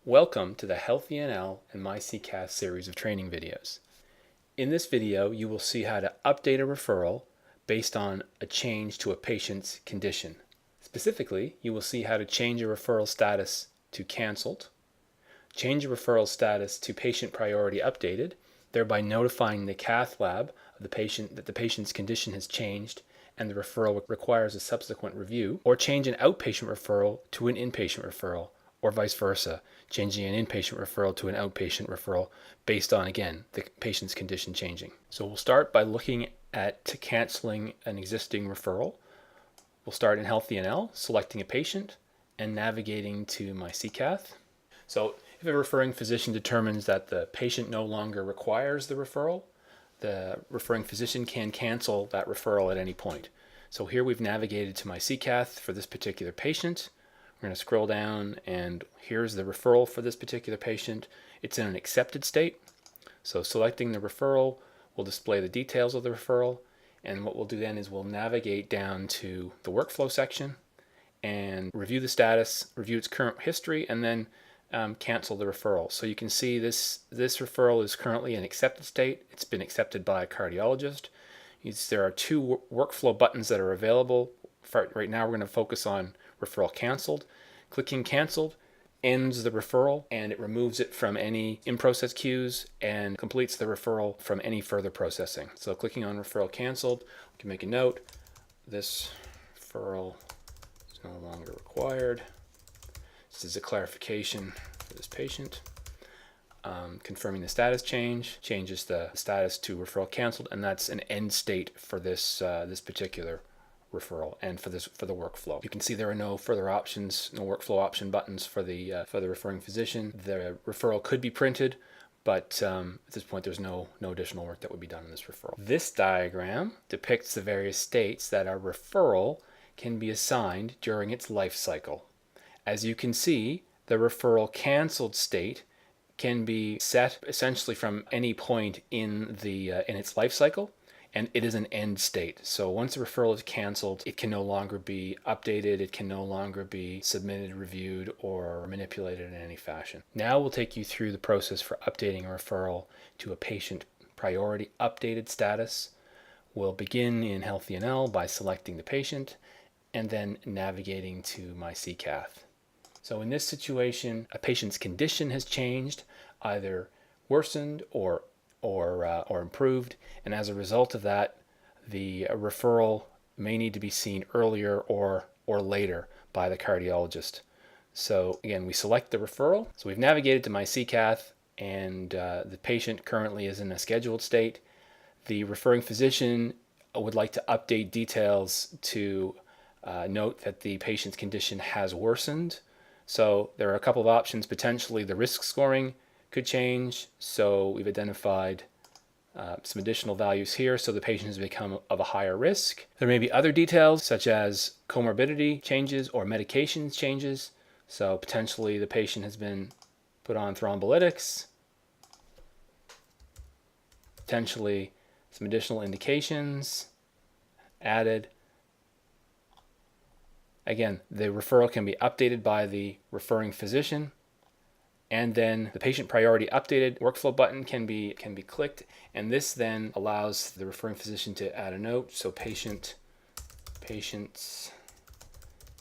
Welcome to the Healthy NL and myCCath series of training videos. In this video, you will see how to update a referral based on a change to a patient's condition. Specifically, you will see how to change a referral status to canceled, change a referral status to patient priority updated, thereby notifying the cath lab of the patient that the patient's condition has changed and the referral requires a subsequent review, or change an outpatient referral to an inpatient referral, or vice versa, changing an inpatient referral to an outpatient referral based on, again, the patient's condition changing. So we'll start by looking at canceling an existing referral. We'll start in Healthy NL, selecting a patient, and navigating to myCCath. So if a referring physician determines that the patient no longer requires the referral, the referring physician can cancel that referral at any point. So here we've navigated to myCCath for this particular patient. We're going to scroll down, and here's the referral for this particular patient. It's in an accepted state. So selecting the referral will display the details of the referral, and what we'll do then is we'll navigate down to the workflow section and review the status, review its current history, and then cancel the referral. So you can see this referral is currently in accepted state. It's been accepted by a cardiologist. There are two workflow buttons that are available. Right now we're going to focus on referral canceled. Clicking canceled ends the referral, and it removes it from any in-process queues and completes the referral from any further processing. So clicking on referral canceled, we can make a note. This referral is no longer required. This is a clarification for this patient. Confirming the status change changes the status to referral canceled, and that's an end state for this particular referral and for the workflow. You can see there are no further options, no workflow option buttons for the referring physician. The referral could be printed, but at this point there's no additional work that would be done in this referral. This diagram depicts the various states that a referral can be assigned during its life cycle. As you can see, the referral canceled state can be set essentially from any point in its life cycle, and it is an end state. So once a referral is canceled, it can no longer be updated, it can no longer be submitted, reviewed, or manipulated in any fashion. Now we'll take you through the process for updating a referral to a patient priority updated status. We'll begin in Healthy NL by selecting the patient and then navigating to myCCath. So in this situation, a patient's condition has changed, either worsened or improved, and as a result of that, the referral may need to be seen earlier or later by the cardiologist. So again, we select the referral. So we've navigated to myCCath, and the patient currently is in a scheduled state. The referring physician would like to update details to note that the patient's condition has worsened. So there are a couple of options. Potentially the risk scoring could change, so we've identified some additional values here, so the patient has become of a higher risk. There may be other details such as comorbidity changes or medications changes, so potentially the patient has been put on thrombolytics, potentially some additional indications added. Again, the referral can be updated by the referring physician, and then the patient priority updated workflow button can be clicked, and this then allows the referring physician to add a note. So patient's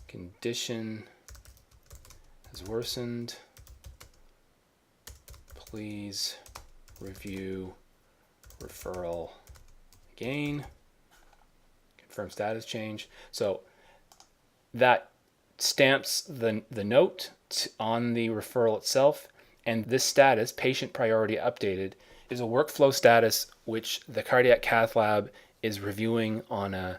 condition has worsened. Please review referral again. Confirm status change. So that stamps the note on the referral itself, and this status, patient priority updated, is a workflow status which the cardiac cath lab is reviewing on a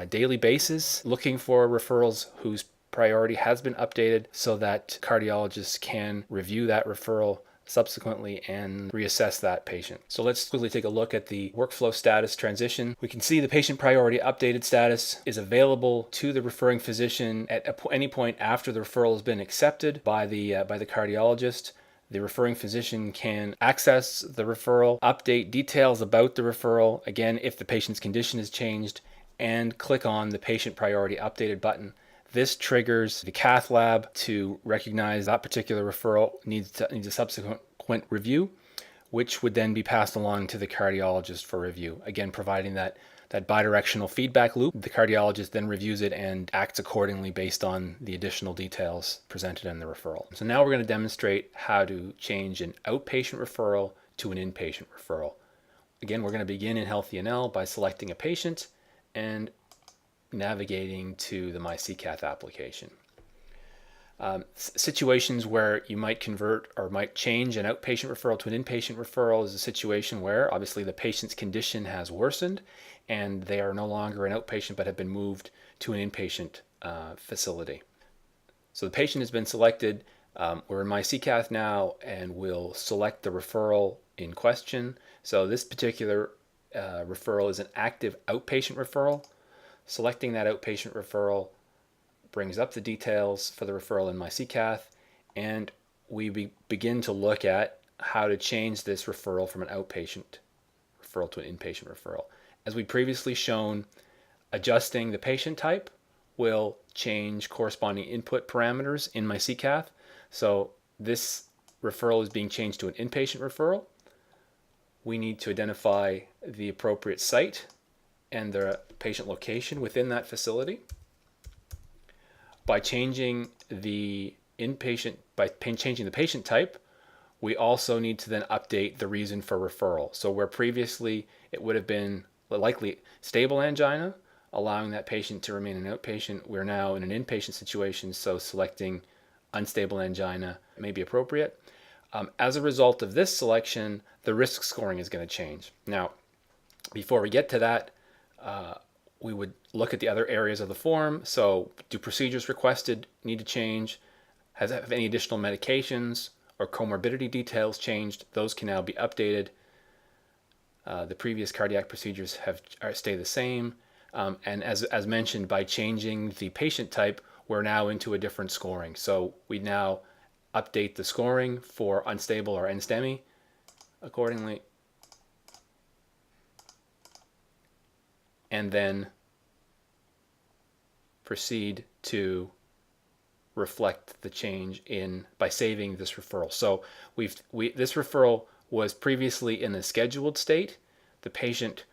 daily basis, looking for referrals whose priority has been updated so that cardiologists can review that referral subsequently and reassess that patient. So let's quickly take a look at the workflow status transition. We can see the patient priority updated status is available to the referring physician at any point after the referral has been accepted by the cardiologist. The referring physician can access the referral, update details about the referral, again if the patient's condition has changed, and click on the patient priority updated button. This triggers the cath lab to recognize that particular referral needs a subsequent review, which would then be passed along to the cardiologist for review. Again, providing that bidirectional feedback loop. The cardiologist then reviews it and acts accordingly based on the additional details presented in the referral. So now we're going to demonstrate how to change an outpatient referral to an inpatient referral. Again, we're going to begin in HealthyNL by selecting a patient and navigating to the myCCath application. Situations where you might convert or might change an outpatient referral to an inpatient referral is a situation where obviously the patient's condition has worsened and they are no longer an outpatient but have been moved to an inpatient facility. So the patient has been selected. We're in myCCath now and we'll select the referral in question. So this particular referral is an active outpatient referral. Selecting that outpatient referral brings up the details for the referral in myCCath, and we begin to look at how to change this referral from an outpatient referral to an inpatient referral. As we previously shown, adjusting the patient type will change corresponding input parameters in myCCath. So this referral is being changed to an inpatient referral. We need to identify the appropriate site and the patient location within that facility. By changing the patient type, we also need to then update the reason for referral. So where previously it would have been likely stable angina, allowing that patient to remain an outpatient, we're now in an inpatient situation, so selecting unstable angina may be appropriate. As a result of this selection, the risk scoring is going to change. Now, before we get to that, we would look at the other areas of the form. So do procedures requested need to change? Have any additional medications or comorbidity details changed? Those can now be updated. The previous cardiac procedures stay the same. And as mentioned, by changing the patient type, we're now into a different scoring. So we now update the scoring for unstable or NSTEMI accordingly. And then proceed to reflect the change by saving this referral. So this referral was previously in the scheduled state. The patient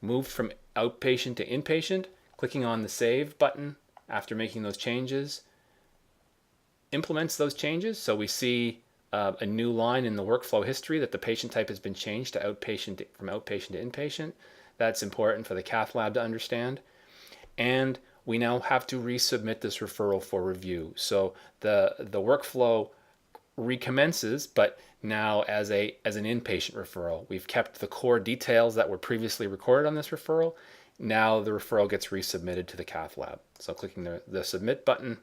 moved from outpatient to inpatient. Clicking on the Save button after making those changes implements those changes. So we see a new line in the workflow history that the patient type has been changed to outpatient from outpatient to inpatient. That's important for the cath lab to understand. And we now have to resubmit this referral for review. So the workflow recommences, but now as an inpatient referral. We've kept the core details that were previously recorded on this referral. Now the referral gets resubmitted to the cath lab. So clicking the Submit button,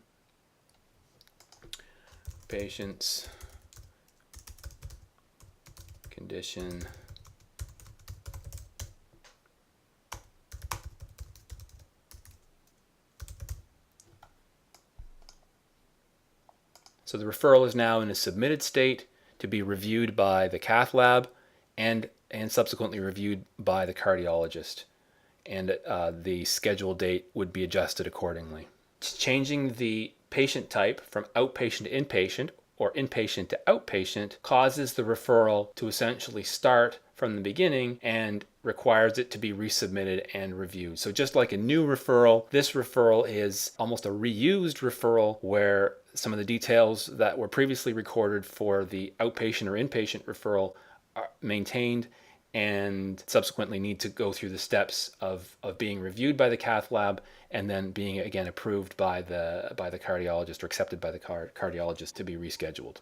patient's condition So the referral is now in a submitted state to be reviewed by the cath lab and subsequently reviewed by the cardiologist. And the scheduled date would be adjusted accordingly. Changing the patient type from outpatient to inpatient or inpatient to outpatient causes the referral to essentially start from the beginning and requires it to be resubmitted and reviewed. So just like a new referral, this referral is almost a reused referral where some of the details that were previously recorded for the outpatient or inpatient referral are maintained and subsequently need to go through the steps of being reviewed by the cath lab and then being again approved by the cardiologist or accepted by the cardiologist to be rescheduled.